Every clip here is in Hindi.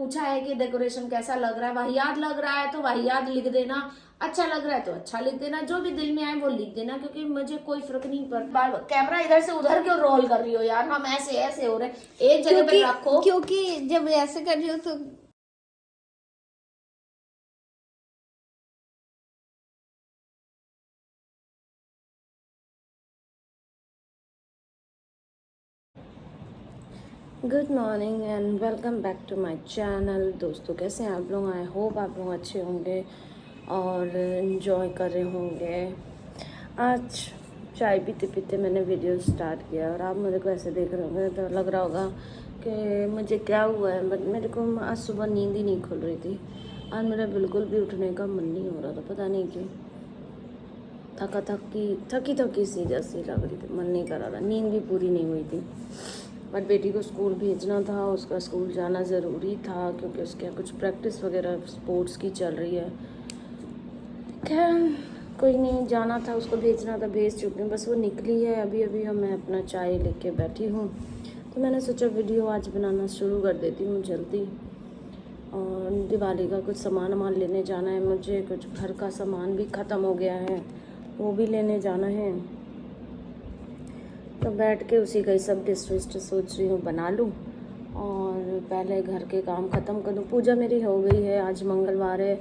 पूछा है कि डेकोरेशन कैसा लग रहा है, वाहियात लग रहा है तो वाहियात लिख देना, अच्छा लग रहा है तो अच्छा लिख देना, जो भी दिल में आए वो लिख देना, क्योंकि मुझे कोई फर्क नहीं पड़ता। कैमरा इधर से उधर क्यों रोल कर रही हो यार, हम ऐसे ऐसे हो रहे, एक जगह पे रखो। क्योंकि जब ऐसे कर रही हो तो good morning and welcome back to my channel. दोस्तों कैसे हैं आप लोग? आई होप आप लोग अच्छे होंगे और इन्जॉय कर रहे होंगे। आज चाय पीते पीते मैंने वीडियो स्टार्ट किया और आप मेरे को ऐसे देख रहे होंगे तो लग रहा होगा कि मुझे क्या हुआ है, बट मेरे को आज सुबह नींद ही नहीं खुल रही थी। आज मेरा बिल्कुल भी उठने का मन नहीं हो रहा था, पता नहीं क्यों। थकी सी जैसी लग रही थी, मन नहीं कर रहा था, नींद भी पूरी नहीं हुई थी। बट बेटी को स्कूल भेजना था, उसका स्कूल जाना ज़रूरी था क्योंकि उसके यहाँ कुछ प्रैक्टिस वगैरह स्पोर्ट्स की चल रही है। खैर कोई नहीं, जाना था, उसको भेजना था, भेज चुकी हूँ, बस वो निकली है अभी अभी। मैं अपना चाय लेके बैठी हूँ तो मैंने सोचा वीडियो आज बनाना शुरू कर देती हूँ जल्दी। और दिवाली का कुछ सामान लेने जाना है मुझे, कुछ घर का सामान भी ख़त्म हो गया है, वो भी लेने जाना है। तो बैठ के उसी का ही सब डिश विस्ट सोच रही हूँ बना लूँ और पहले घर के काम ख़त्म कर दूँ। पूजा मेरी हो गई है, आज मंगलवार है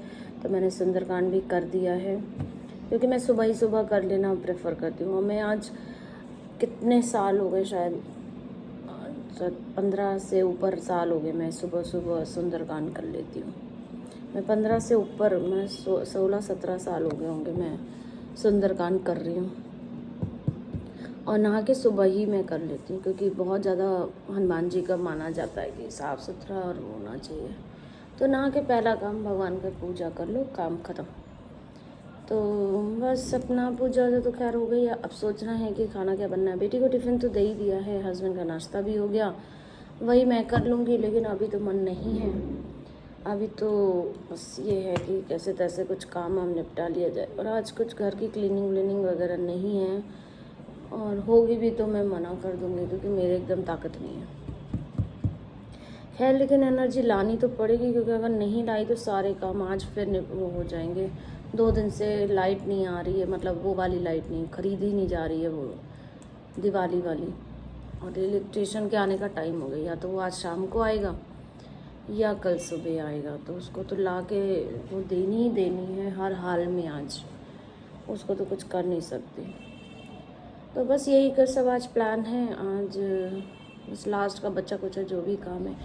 तो मैंने सुंदरकांड भी कर दिया है, क्योंकि मैं सुबह ही सुबह कर लेना प्रेफर करती हूँ। मैं आज कितने साल हो गए, शायद 15 से ऊपर साल हो गए मैं सुबह सुबह सुंदरकांड कर लेती हूँ। मैं 15 से ऊपर, मैं 16-17 साल हो गए होंगे मैं सुंदरकांड कर रही हूँ। और नहा के सुबह ही मैं कर लेती हूँ, क्योंकि बहुत ज़्यादा हनुमान जी का माना जाता है कि साफ़ सुथरा और होना चाहिए। तो नहा के पहला काम भगवान का पूजा कर लो, काम ख़त्म। तो बस अपना पूजा वूजा तो खैर हो गई है। अब सोचना है कि खाना क्या बनना है। बेटी को टिफ़िन तो दे ही दिया है, हस्बैंड का नाश्ता भी हो गया, वही मैं कर लूँगी। लेकिन अभी तो मन नहीं है, अभी तो बस ये है कि कैसे तैसे कुछ काम हम निपटा लिया जाए। और आज कुछ घर की क्लीनिंग व्लिनिंग वगैरह नहीं है, और होगी भी तो मैं मना कर दूँगी क्योंकि मेरे एकदम ताकत नहीं है। खैर लेकिन एनर्जी लानी तो पड़ेगी, क्योंकि अगर नहीं लाई तो सारे काम आज फिर वो हो जाएंगे। 2 दिन से लाइट नहीं आ रही है, मतलब वो वाली लाइट नहीं, खरीदी नहीं जा रही है वो दिवाली वाली। और इलेक्ट्रिशियन के आने का टाइम हो गया, या तो वो आज शाम को आएगा या कल सुबह आएगा। तो उसको तो ला के वो देनी ही देनी है हर हाल में, आज उसको तो कुछ कर नहीं सकती। तो बस यही कर सब आज प्लान है। आज बस लास्ट का बच्चा कुछ जो भी काम है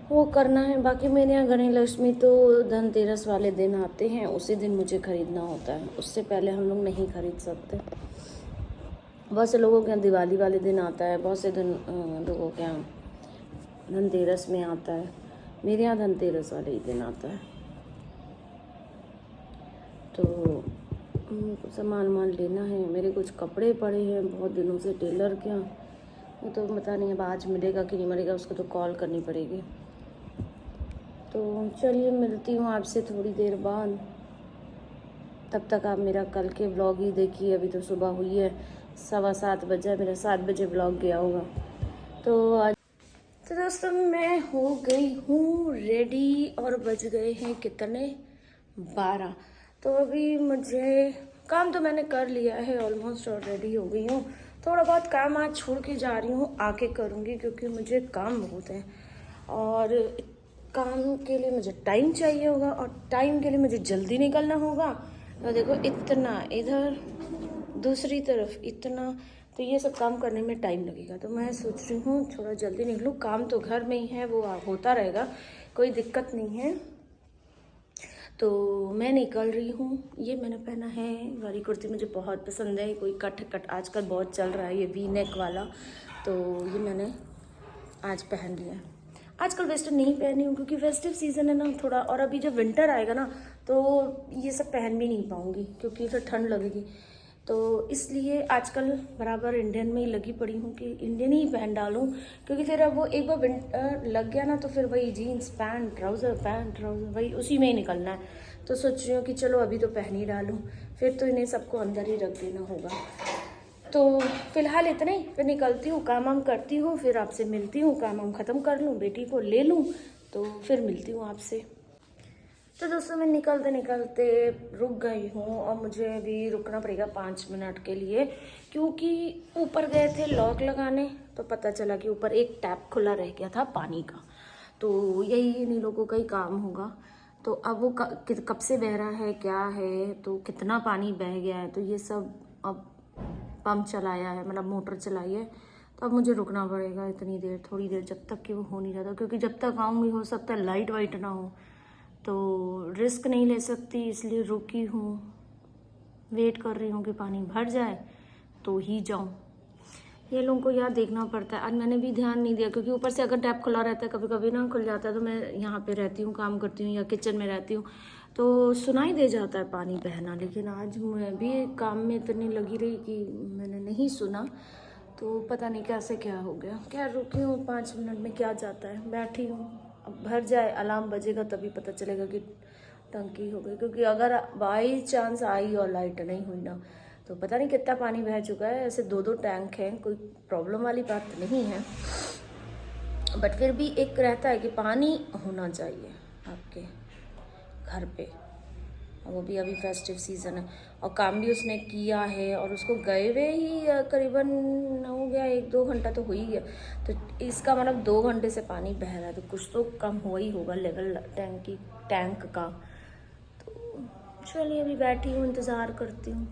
वो करना है। बाकी मेरे यहाँ गणेश लक्ष्मी तो धनतेरस वाले दिन आते हैं, उसी दिन मुझे ख़रीदना होता है, उससे पहले हम लोग नहीं खरीद सकते। बहुत से लोगों के यहाँ दिवाली वाले दिन आता है, बहुत से दिन लोगों के यहाँ धनतेरस में आता है। मेरे यहाँ धनतेरस वाले ही दिन आता है। तो सामान वामान लेना है, मेरे कुछ कपड़े पड़े हैं बहुत दिनों से टेलर के यहाँ, वो तो पता नहीं अब आज मिलेगा कि नहीं मिलेगा, उसको तो कॉल करनी पड़ेगी। तो चलिए मिलती हूँ आपसे थोड़ी देर बाद। तब तक आप मेरा कल के व्लॉग ही देखिए। अभी तो सुबह हुई है, 7:15 बजे, मेरा 7 बजे व्लॉग गया होगा। तो आज तो दोस्तों मैं हो गई हूँ रेडी और बज गए हैं कितने, 12। तो अभी मुझे काम तो मैंने कर लिया है ऑलमोस्ट, और रेडी हो गई हूँ। थोड़ा बहुत काम आज छोड़ के जा रही हूँ, आके करूँगी, क्योंकि मुझे काम बहुत है और काम के लिए मुझे टाइम चाहिए होगा, और टाइम के लिए मुझे जल्दी निकलना होगा। तो देखो इतना इधर, दूसरी तरफ इतना, तो ये सब काम करने में टाइम लगेगा। तो मैं सोच रही हूँ थोड़ा जल्दी निकलूँ। काम तो घर में ही है, वो होता रहेगा, कोई दिक्कत नहीं है। तो मैं निकल रही हूँ। ये मैंने पहना है वाली कुर्ती, मुझे बहुत पसंद है। कोई कट आजकल बहुत चल रहा है, ये वी नेक वाला, तो ये मैंने आज पहन लिया है। आजकल वेस्टर्न नहीं पहनी हूँ क्योंकि फेस्टिव सीज़न है ना थोड़ा, और अभी जब विंटर आएगा ना तो ये सब पहन भी नहीं पाऊँगी क्योंकि फिर ठंड लगेगी। तो इसलिए आजकल बराबर इंडियन में ही लगी पड़ी हूँ कि इंडियन ही पहन डालूँ, क्योंकि फिर अब वो एक बार विंटर लग गया ना तो फिर वही जीन्स पैंट ट्राउज़र वही उसी में ही निकलना है। तो सोच रही हूँ कि चलो अभी तो पहन ही डालूँ, फिर तो इन्हें सबको अंदर ही रख देना होगा। तो फिलहाल इतना ही, फिर निकलती हूँ, काम वाम करती हूँ, फिर आपसे मिलती हूँ। काम वाम ख़त्म कर लूँ, बेटी को ले लूँ, तो फिर मिलती हूँ आपसे। तो दोस्तों मैं निकलते निकलते रुक गई हूँ और मुझे अभी रुकना पड़ेगा 5 मिनट के लिए, क्योंकि ऊपर गए थे लॉक लगाने तो पता चला कि ऊपर एक टैप खुला रह गया था पानी का। तो यही इन लोगों का ही काम होगा। तो अब वो कब से बह रहा है, क्या है, तो कितना पानी बह गया है, तो ये सब अब पंप चलाया है, मतलब मोटर चलाई है, तो अब मुझे रुकना पड़ेगा इतनी देर, थोड़ी देर, जब तक कि वो हो नहीं जाता, क्योंकि जब तक आऊँगी हो सकता है लाइट वाइट ना हो, तो रिस्क नहीं ले सकती, इसलिए रुकी हूँ, वेट कर रही हूँ कि पानी भर जाए तो ही जाऊँ। ये लोगों को यार देखना पड़ता है। आज मैंने भी ध्यान नहीं दिया, क्योंकि ऊपर से अगर टैप खुला रहता है, कभी कभी ना खुल जाता है, तो मैं यहाँ पे रहती हूँ, काम करती हूँ या किचन में रहती हूँ, तो सुनाई दे जाता है पानी बहना। लेकिन आज मैं भी काम में इतनी लगी रही कि मैंने नहीं सुना, तो पता नहीं कैसे क्या हो गया। क्या रुकी हूँ 5 मिनट में क्या जाता है, बैठी हूँ, अब भर जाए, अलार्म बजेगा तभी पता चलेगा कि टंकी हो गई। क्योंकि अगर बाई चांस आई और लाइट नहीं हुई ना, तो पता नहीं कितना पानी बह चुका है। ऐसे 2-2 टैंक हैं, कोई प्रॉब्लम वाली बात नहीं है, बट फिर भी एक रहता है कि पानी होना चाहिए आपके घर पे, और वो भी अभी फेस्टिव सीज़न है, और काम भी उसने किया है, और उसको गए हुए ही करीबन हो गया 1-2 घंटा तो हो ही गया। तो इसका मतलब 2 घंटे से पानी बह रहा है, तो कुछ तो कम हुआ ही होगा लेवल टैंक का। तो चलिए अभी बैठी हूँ, इंतज़ार करती हूँ।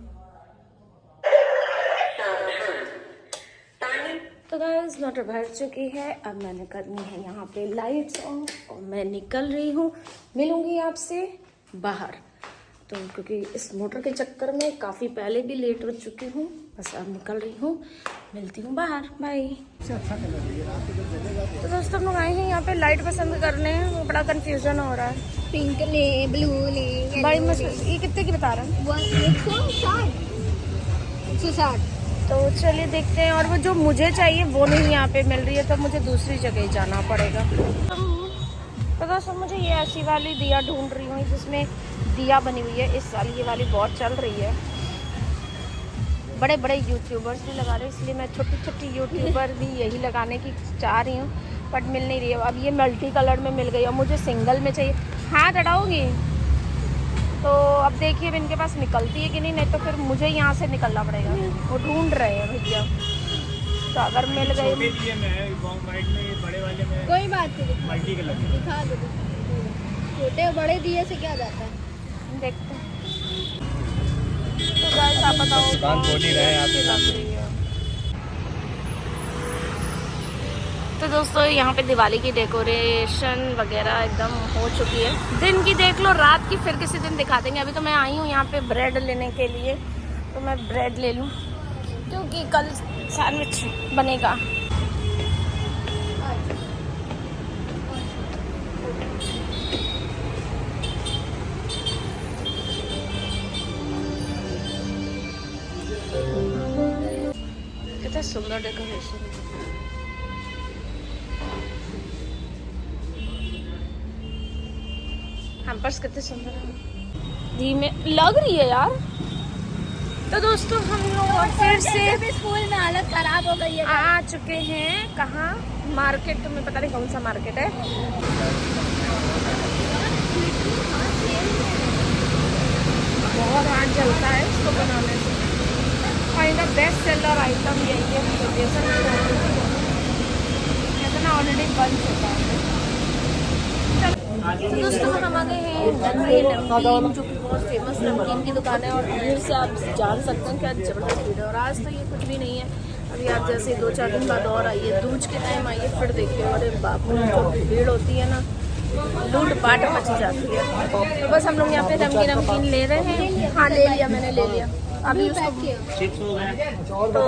तो गाइस मोटर भर चुकी है, अब मैंने करनी है यहाँ पे लाइट्स ऑन, और मैं निकल रही हूँ, मिलूँगी आपसे बाहर। तो क्योंकि इस मोटर के चक्कर में काफ़ी पहले भी लेट हो चुकी हूँ, बस अब निकल रही हूँ, मिलती हूँ बाहर, बाय। तो दोस्तों हम लोग आए हैं यहाँ पे लाइट पसंद करने, वो बड़ा कन्फ्यूज़न हो रहा है। पिंक ले, ब्लू ले, बड़ी मुश्किल। ये कितने की बता रहे हैं? 160। तो चलिए देखते हैं। और वो जो मुझे चाहिए वो नहीं यहाँ पे मिल रही है, तो मुझे दूसरी जगह जाना पड़ेगा। तो दोस्तों मुझे ये ऐसी वाली दिया ढूंढ रही हूँ जिसमें दिया बनी हुई है। इस साल ये वाली बहुत चल रही है, बड़े बड़े यूट्यूबर्स भी लगा रहे हैं, इसलिए मैं छोटी छोटी यूट्यूबर भी यही लगाने की चाह रही हूँ, बट मिल नहीं रही है। अब ये मल्टी कलर में मिल गई और मुझे सिंगल में चाहिए। हाथ हटाओगी तो अब देखिए अब इनके पास निकलती है कि नहीं तो फिर मुझे यहाँ से निकलना पड़ेगा। वो ढूंढ रहे हैं भैया, तो अगर मिल गए। कोई बात नहीं, दिखा दो। छोटे बड़े दिए से क्या जाता है, देखते हैं। तो गाइस आप बताओ दुकान खोल ही रहे हैं। तो दोस्तों यहाँ पे दिवाली की डेकोरेशन वगैरह एकदम हो चुकी है। दिन की देख लो, रात की फिर किसी दिन दिखा देंगे। अभी तो मैं आई हूँ यहाँ पे ब्रेड लेने के लिए, तो मैं ब्रेड ले लूँ क्योंकि कल सैंडविच बनेगा। कितना सुंदर डेकोरेशन है। हैम्पर्स कितने सुंदर है, धीमे लग रही है यार। तो दोस्तों हम लोग फिर से स्कूल में हालत खराब हो गई है। आ चुके हैं कहाँ, मार्केट में, पता नहीं कौन सा मार्केट है। बहुत हाथ जलता है इसको बनाने से। Find the best seller item यही है, इतना ऑलरेडी बन चुका है। तो दोस्तों हम आ गए हैं नन्हे नमकीन, जो कि बहुत फेमस नमकीन की दुकान है, और भीड़ से आप जान सकते हैं क्या जबरदस्त भीड़ है। और आज तो ये कुछ भी नहीं है, अभी आप जैसे 2-4 दिन बाद और आइए, दूज के टाइम आइए, फिर देखिए। अरे बाप रे, जो भीड़ होती है ना, लूट पाट मच जाती है। तो बस हम लोग यहाँ पे नमकीन ले रहे हैं। हाँ ले लिया, मैंने ले लिया अभी उसको। तो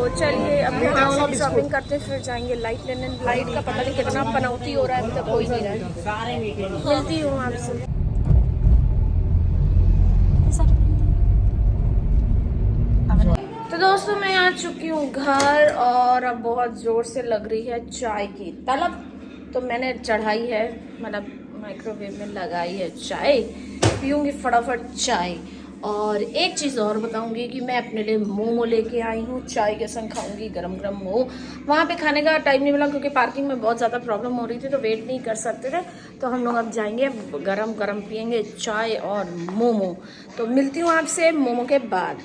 चलिए अब यहाँ से शॉपिंग करते फिर जाएंगे लाइट लेने। लाइट का पता नहीं कितना पनौती हो रहा है, अभी तक हो ही नहीं रहा है। मिलती हूँ आपसे। तो दोस्तों मैं आ चुकी हूँ घर, और अब बहुत जोर से लग रही है चाय की तलब। तो मैंने चढ़ाई है, मतलब माइक्रोवेव में लगाई है चाय, पीऊँगी फटाफट चाय। और एक चीज़ और बताऊंगी कि मैं अपने लिए मोमो लेके आई हूँ, चाय के संग खाऊंगी गरम गरम मोमो। वहाँ पे खाने का टाइम नहीं मिला क्योंकि पार्किंग में बहुत ज़्यादा प्रॉब्लम हो रही थी, तो वेट नहीं कर सकते थे। तो हम लोग अब जाएंगे, गरम गरम पियेंगे चाय और मोमो। तो मिलती हूँ आपसे मोमो के बाद।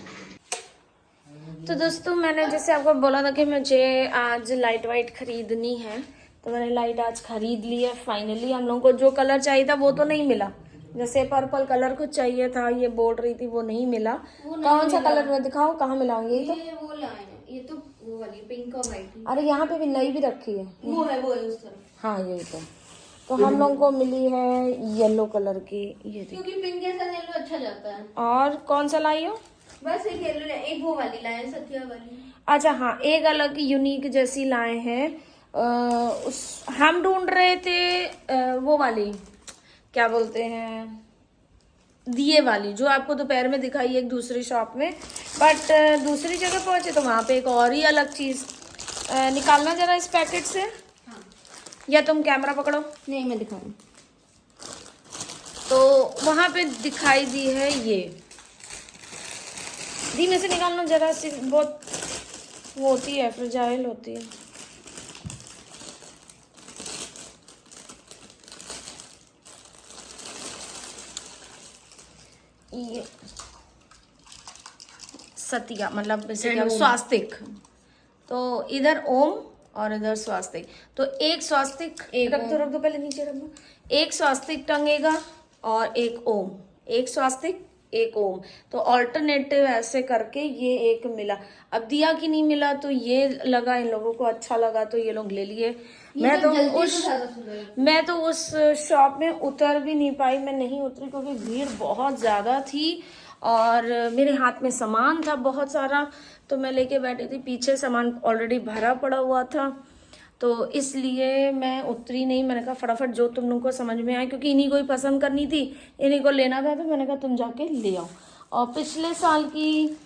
तो दोस्तों, मैंने जैसे आपको बोला था कि मुझे आज लाइट वाइट खरीदनी है, तो मैंने लाइट आज खरीद ली है फाइनली। हम लोगों को जो कलर चाहिए था वो तो नहीं मिला, जैसे पर्पल कलर कुछ चाहिए था, ये बोल रही थी, वो नहीं मिला। कौन सा कलर में दिखाओ, कहाँ मिलाऊंगी? ये तो वो लाए हैं, ये तो वो वाली पिंक और व्हाइट। अरे यहाँ पे भी नई भी रखी है, वो है उस तरफ। हाँ यही तो हम लोगों को मिली है येलो कलर की, ये देखिए। क्योंकि पिंक के साथ येलो अच्छा जाता है। और कौन सा लाई हो? बस एक येलो, एक वो वाली लाए हैं, सत्या वाली। अच्छा हाँ, एक अलग यूनिक जैसी लाए हैं। उस हम ढूंढ रहे थे वो वाली, क्या बोलते हैं, दिए वाली, जो आपको दोपहर में दिखाई एक दूसरी शॉप में, बट दूसरी जगह पहुंचे तो वहां पे एक और ही अलग चीज। निकालना जरा इस पैकेट से। हाँ। या तुम कैमरा पकड़ो। नहीं, मैं दिखाऊँ। तो वहां पे दिखाई दी है ये, धीमे से निकालना जरा सी, बहुत वो होती है, फ्रेजाइल होती है। ये सतिया मतलब स्वास्तिक, तो इधर ओम और इधर स्वास्तिक। तो एक स्वास्तिक रख दो पहले, नीचे रख दो। एक स्वास्तिक टंगेगा और एक ओम, एक स्वास्तिक एक ओम, तो ऑल्टरनेटिव ऐसे करके ये एक मिला। अब दिया कि नहीं मिला, तो ये लगा इन लोगों को अच्छा लगा तो ये लोग ले लिए। मैं तो उस शॉप में उतर भी नहीं पाई, मैं नहीं उतरी क्योंकि भीड़ बहुत ज्यादा थी और मेरे हाथ में सामान था बहुत सारा, तो मैं लेके बैठी थी। पीछे सामान ऑलरेडी भरा पड़ा हुआ था, तो इसलिए मैं उतरी नहीं। मैंने कहा फटाफट जो तुम लोगों को समझ में आए, क्योंकि इन्हीं को ही पसंद करनी थी, इन्हीं को लेना था, तो मैंने कहा तुम जाके ले आओ। और पिछले साल की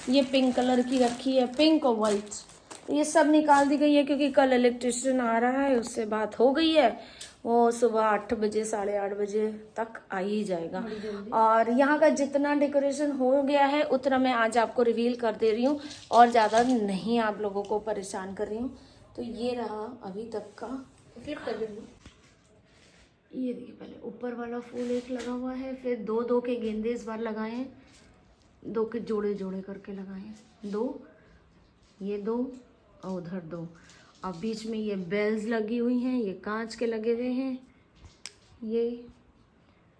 ये पिंक कलर की रखी है, पिंक और वाइट, तो ये सब निकाल दी गई है क्योंकि कल इलेक्ट्रिशियन आ रहा है, उससे बात हो गई है, वो सुबह 8 बजे 8:30 बजे तक आ ही जाएगा। और यहाँ का जितना डेकोरेशन हो गया है उतना मैं आज आपको रिवील कर दे रही हूँ, और ज़्यादा नहीं आप लोगों को परेशान कर रही हूँ। तो ये रहा अभी तक का, फ्लिप कर दूँ। ये देखिए, पहले ऊपर वाला फूल एक लगा हुआ है, फिर दो के गेंदे इस बार लगाए हैं, 2 के जोड़े जोड़े करके लगाए हैं, 2 ये 2 और उधर 2, और बीच में ये बेल्स लगी हुई हैं, ये कांच के लगे हुए हैं ये।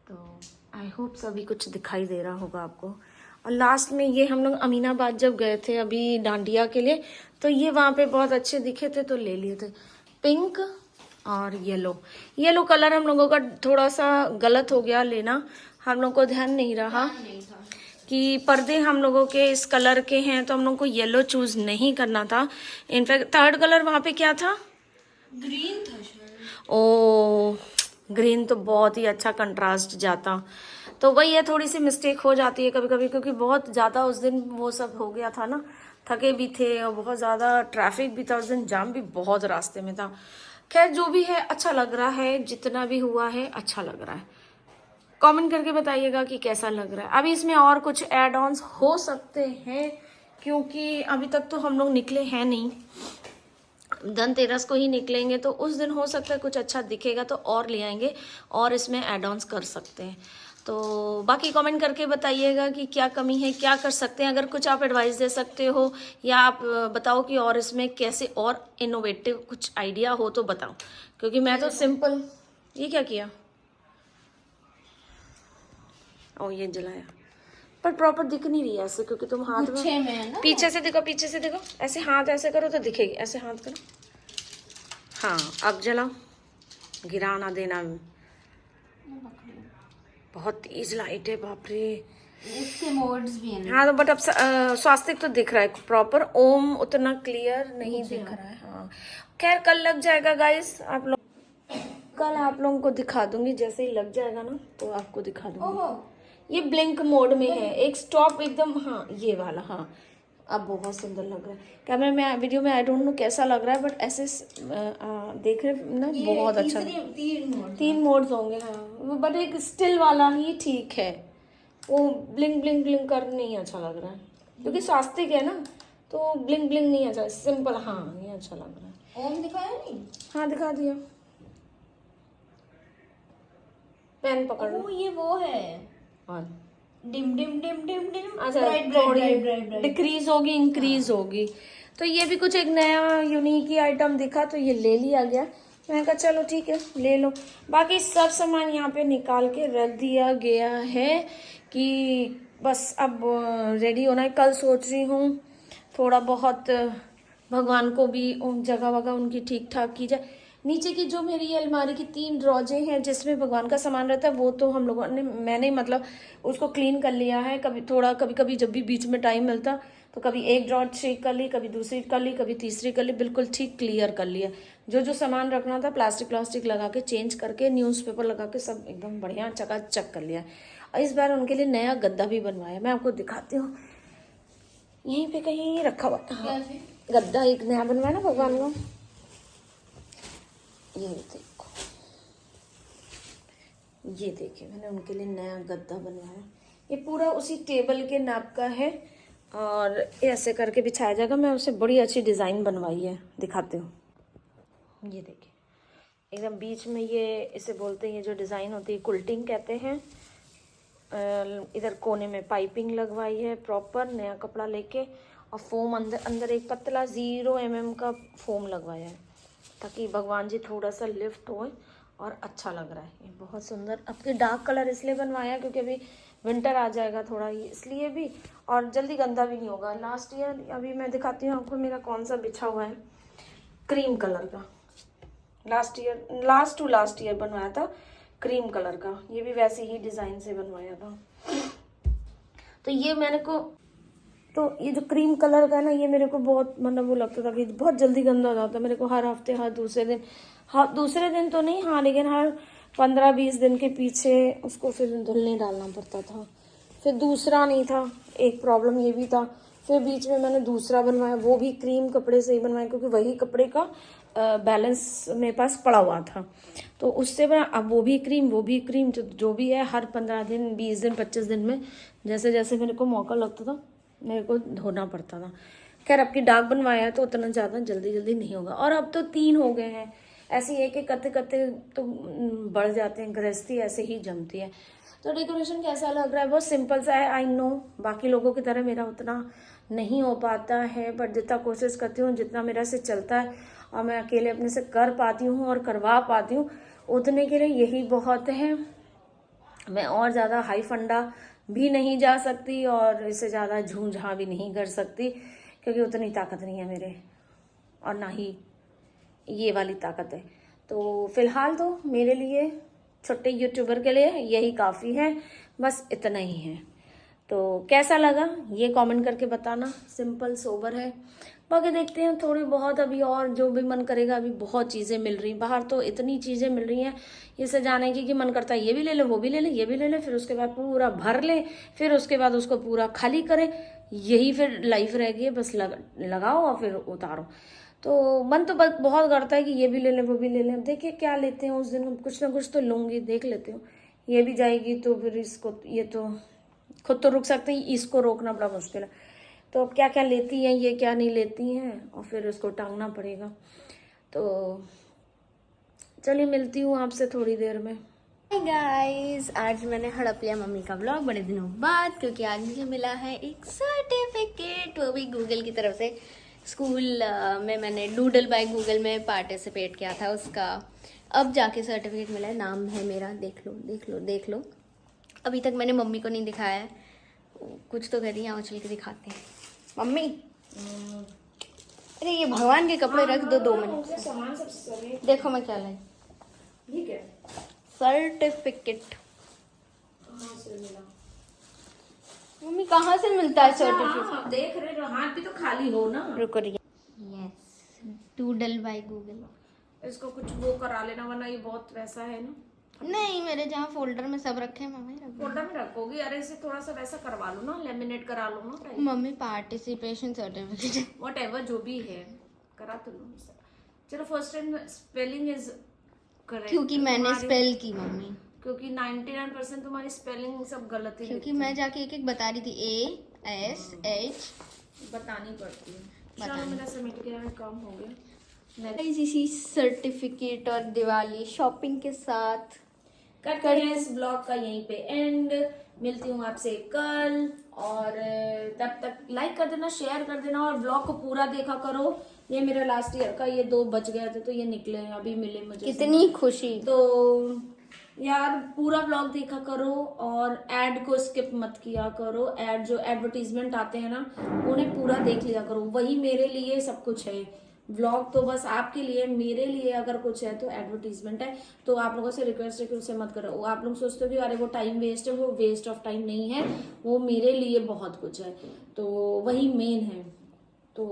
तो आई होप सभी कुछ दिखाई दे रहा होगा आपको। और लास्ट में ये हम लोग अमीनाबाद जब गए थे अभी डांडिया के लिए, तो ये वहाँ पे बहुत अच्छे दिखे थे तो ले लिए थे। पिंक और येलो कलर हम लोगों का थोड़ा सा गलत हो गया लेना, हम लोग को ध्यान नहीं रहा कि पर्दे हम लोगों के इस कलर के हैं, तो हम लोग को येलो चूज नहीं करना था। इनफैक्ट थर्ड कलर वहाँ पे क्या था, ग्रीन था शायद। ओ ग्रीन तो बहुत ही अच्छा कंट्रास्ट जाता, तो वही है, थोड़ी सी मिस्टेक हो जाती है कभी कभी, क्योंकि बहुत ज़्यादा उस दिन वो सब हो गया था ना, थके भी थे और बहुत ज़्यादा ट्रैफिक भी था उस दिन, जाम भी बहुत रास्ते में था। खैर जो भी है अच्छा लग रहा है, जितना भी हुआ है अच्छा लग रहा है। कमेंट करके बताइएगा कि कैसा लग रहा है। अभी इसमें और कुछ एड ऑन्स हो सकते हैं, क्योंकि अभी तक तो हम लोग निकले हैं नहीं, धनतेरस को ही निकलेंगे, तो उस दिन हो सकता है कुछ अच्छा दिखेगा तो और ले आएंगे और इसमें एड ऑन्स कर सकते हैं। तो बाकी कमेंट करके बताइएगा कि क्या कमी है, क्या कर सकते हैं। अगर कुछ आप एडवाइस दे सकते हो या आप बताओ कि और इसमें कैसे और इनोवेटिव कुछ आइडिया हो तो बताओ, क्योंकि मैं तो सिंपल, ये क्या किया, ओ ये जलाया, पर प्रॉपर दिख नहीं रही है ऐसे, क्योंकि तुम हाथ में है ना? पीछे से देखो, पीछे से देखो, ऐसे हाथ ऐसे करो तो दिखेगी, ऐसे हाथ करो, हाँ अब जलाओ, गिरा ना देना। बहुत तेज लाइट है, बाप रे। इसके मोड्स भी हैं। हाँ तो बट अब स्वास्तिक तो दिख रहा है प्रॉपर, ओम उतना क्लियर नहीं दिख रहा है। हाँ खैर कल लग जाएगा गाइस, आप लोग कल आप लोगों को दिखा दूंगी, जैसे ही लग जाएगा ना तो आपको दिखा दूंगी। ये ब्लिंक मोड में है, एक स्टॉप एकदम, हाँ ये वाला, हाँ अब बहुत सुंदर लग रहा है। कैमरे में वीडियो में आई डोंट नो कैसा लग रहा है, बट ऐसे देख रहे ना बहुत अच्छा, 3 मोड्स होंगे हाँ, बट एक स्टिल वाला ही ठीक है, वो ब्लिंग ब्लिंग ब्लिंग कर नहीं अच्छा लग रहा है, क्योंकि स्वास्तिक है ना, तो ब्लिंग ब्लिंग नहीं अच्छा, सिंपल। हाँ ये अच्छा लग रहा है। ओम दिखाया नहीं? हाँ दिखा दिया। पेन पकड़ लो। ओ ये वो है, और dim dim dim dim dim, अच्छा ब्राइट थोड़ी ब्राइट ब्राइट ब्राइट। डिक्रीज होगी, इंक्रीज होगी। तो ये भी कुछ एक नया यूनिक ही आइटम दिखा, तो ये ले लिया गया। मैंने कहा चलो ठीक है ले लो। बाकी सब सामान यहाँ पे निकाल के रख दिया गया है कि बस अब रेडी होना है। कल सोच रही हूँ थोड़ा बहुत भगवान को भी जगह वगह उनकी ठीक ठाक की जाए। नीचे की जो मेरी ये अलमारी की 3 ड्रॉजे हैं जिसमें भगवान का सामान रहता है, वो तो हम लोगों ने, मैंने मतलब उसको क्लीन कर लिया है। कभी थोड़ा, कभी कभी जब भी बीच में टाइम मिलता तो कभी एक ड्रॉर ठीक कर ली, कभी दूसरी कर ली, कभी तीसरी कर ली, बिल्कुल ठीक क्लियर कर लिया। जो जो सामान रखना था प्लास्टिक लगा के, चेंज करके, न्यूज़पेपर लगा के सब एकदम बढ़िया चकाचक कर लिया। और इस बार उनके लिए नया गद्दा भी बनवाया, मैं आपको दिखाती हूँ। यहीं पे कहीं रखा हुआ। हाँ, गद्दा एक नया बनवाया ना भगवान को। ये देखो, ये देखिए मैंने उनके लिए नया गद्दा बनवाया। ये पूरा उसी टेबल के नाप का है और ऐसे करके बिछाया जाएगा। मैं उसे बड़ी अच्छी डिज़ाइन बनवाई है, दिखाती हूँ। ये देखिए एकदम बीच में, ये इसे बोलते हैं, ये जो डिज़ाइन होती है कुल्टिंग कहते हैं। इधर कोने में पाइपिंग लगवाई है प्रॉपर, नया कपड़ा लेके, और फोम अंदर एक पतला 0 mm का फोम लगवाया है ताकि भगवान जी थोड़ा सा लिफ्ट हो और अच्छा लग रहा है। ये बहुत सुंदर। आपके डार्क कलर इसलिए बनवाया क्योंकि अभी विंटर आ जाएगा थोड़ा, इसलिए भी, और जल्दी गंदा भी नहीं होगा। लास्ट ईयर, अभी मैं दिखाती हूँ आपको मेरा कौन सा बिछा हुआ है, क्रीम कलर का। लास्ट ईयर बनवाया था क्रीम कलर का। ये भी वैसे ही डिज़ाइन से बनवाया था। तो ये मैंने को, तो ये जो क्रीम कलर का है ना, ये मेरे को बहुत मतलब वो लगता था कि बहुत जल्दी गंदा हो जाता। मेरे को हर हफ्ते, हर दूसरे दिन तो नहीं, हाँ लेकिन हर 15-20 दिन के पीछे उसको फिर धुलने डालना पड़ता था। फिर दूसरा नहीं था, एक प्रॉब्लम ये भी था। फिर बीच में मैंने दूसरा बनवाया, वो भी क्रीम कपड़े से ही बनवाया क्योंकि वही कपड़े का बैलेंस मेरे पास पड़ा हुआ था, तो उससे बना। अब वो भी क्रीम जो भी है, हर 15 दिन, 20 दिन, 25 दिन में जैसे जैसे मेरे को मौका लगता था मेरे को धोना पड़ता था। खैर अब की डार्क बनवाया तो उतना ज़्यादा जल्दी नहीं होगा। और अब तो 3 हो गए हैं, ऐसे एक एक करते तो बढ़ जाते हैं, गृहस्थी ऐसे ही जमती है। तो डेकोरेशन कैसा लग रहा है? बहुत सिंपल सा है, आई नो। बाकी लोगों की तरह मेरा उतना नहीं हो पाता है, बट जितना कोशिश करती हूँ, जितना मेरा से चलता है और मैं अकेले अपने से कर पाती हूँ और करवा पाती हूँ, उतने के लिए यही बहुत है। मैं और ज़्यादा हाई फंडा भी नहीं जा सकती और इससे ज़्यादा झूम-झाम भी नहीं कर सकती क्योंकि उतनी ताकत नहीं है मेरे, और ना ही ये वाली ताकत है। तो फिलहाल तो मेरे लिए, छोटे यूट्यूबर के लिए यही काफ़ी है, बस इतना ही है। तो कैसा लगा ये कमेंट करके बताना। सिंपल सोबर है। बाकी देखते हैं थोड़ी बहुत अभी और जो भी मन करेगा। अभी बहुत चीज़ें मिल रही, बाहर तो इतनी चीज़ें मिल रही हैं ये सजाने की कि मन करता है ये भी ले ले, वो भी ले ले, ये भी ले ले, फिर उसके बाद पूरा भर ले, फिर उसके बाद उसको पूरा खाली करें। यही फिर लाइफ रह गई है, बस लगाओ और फिर उतारो। तो मन तो बहुत करता है कि ये भी ले लें, वो भी ले लें। देखिए क्या लेते हैं उस दिन, कुछ ना कुछ तो लूँगी, देख लेते हो। ये भी जाएगी तो फिर इसको, ये तो खुद तो रुक सकते हैं, इसको रोकना बड़ा मुश्किल है। तो अब क्या क्या लेती हैं ये, क्या नहीं लेती हैं, और फिर उसको टांगना पड़ेगा। तो चलिए मिलती हूँ आपसे थोड़ी देर में। हाय गाइस, आज मैंने हड़प लिया मम्मी का ब्लॉग बड़े दिनों बाद, क्योंकि आज मुझे मिला है एक सर्टिफिकेट, वो भी गूगल की तरफ से। स्कूल में मैंने डूडल बाय गूगल में पार्टिसिपेट किया था, उसका अब जाके सर्टिफिकेट मिला है। नाम है मेरा, देख लो देख लो देख लो। अभी तक मैंने मम्मी को नहीं दिखाया है, कुछ तो कर रही है, चल के दिखाते हैं। मम्मी, अरे ये भगवान के कपड़े रख दो 2 मिनट। सामान सब देखो मैं क्या लाई, ठीक है। सर्टिफिकेट। मम्मी कहाँ से मिलता है सर्टिफिकेट? देख रहे हो, हाथ भी तो खाली हो ना। रुको रही। Yes, doodle by Google. इसको कुछ वो करा लेना, वरना ये बहुत वैसा है ना। नहीं, मेरे जहाँ फोल्डर में सब रखे हैं मम्मी रख। फोल्डर में रखोगी? अरे इसे थोड़ा सा वैसा करवा लो ना, लेमिनेट करा लो ना। मम्मी पार्टिसिपेशन सर्टिफिकेट, व्हाटएवर जो भी है करा तो लो। चलो first time spelling is correct, क्योंकि मैंने स्पेल की मम्मी। क्योंकि 99% तुम्हारी स्पेलिंग सब गलत ही क्योंकि लिखते मैं जाके एक एक बता रही थी ASH बतानी पड़ती है। चलो मेरा सबमिट किया है, काम हो गया। इसी सर्टिफिकेट और दिवाली शॉपिंग के साथ करते हैं इस ब्लॉग का यहीं पे एंड। मिलती हूँ आपसे कल, और तब तक लाइक कर देना, शेयर कर देना, और ब्लॉग को पूरा देखा करो। ये मेरा लास्ट ईयर का, ये 2 बच गए थे तो ये निकले हैं, अभी मिले मुझे। कितनी खुशी। तो यार पूरा ब्लॉग देखा करो, और एड को स्किप मत किया करो। एड जो एडवर्टीजमेंट आते हैं ना, उन्हें पूरा देख लिया करो। वही मेरे लिए सब कुछ है। व्लॉग तो बस आपके लिए, मेरे लिए अगर कुछ है तो एडवर्टीजमेंट है। तो आप लोगों से रिक्वेस्ट है कि उसे मत करो। वो आप लोग सोचते हो कि अरे वो टाइम वेस्ट है, वो वेस्ट ऑफ टाइम नहीं है, वो मेरे लिए बहुत कुछ है। तो वही मेन है। तो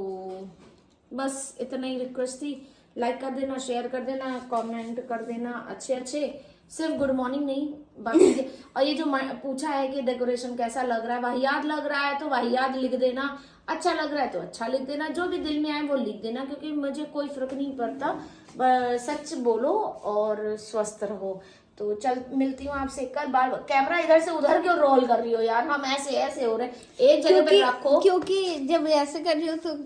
बस इतना ही रिक्वेस्ट थी। लाइक कर देना, शेयर कर देना, कमेंट कर देना अच्छे अच्छे। सिर्फ गुड मॉर्निंग नहीं, बाकी और ये जो पूछा है कि डेकोरेशन कैसा लग रहा है, वाहियात लग रहा है तो वाहियात लिख देना, अच्छा लग रहा है तो अच्छा लिख देना, जो भी दिल में आए वो लिख देना, क्योंकि मुझे कोई फर्क नहीं पड़ता। सच बोलो और स्वस्थ रहो। तो चल मिलती हूँ आपसे कल। बार कैमरा इधर से उधर क्यों रोल कर रही हो यार? हम ऐसे ऐसे हो रहे हैं, एक जगह पे रखो। क्योंकि जब ऐसे कर रही हो तो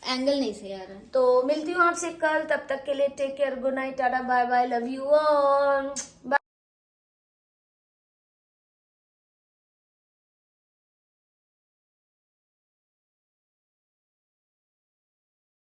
एंगल नहीं सही आ रहा है। तो मिलती हूँ आपसे कल, तब तक के लिए take care, good night, tata, bye bye, love you all, bye.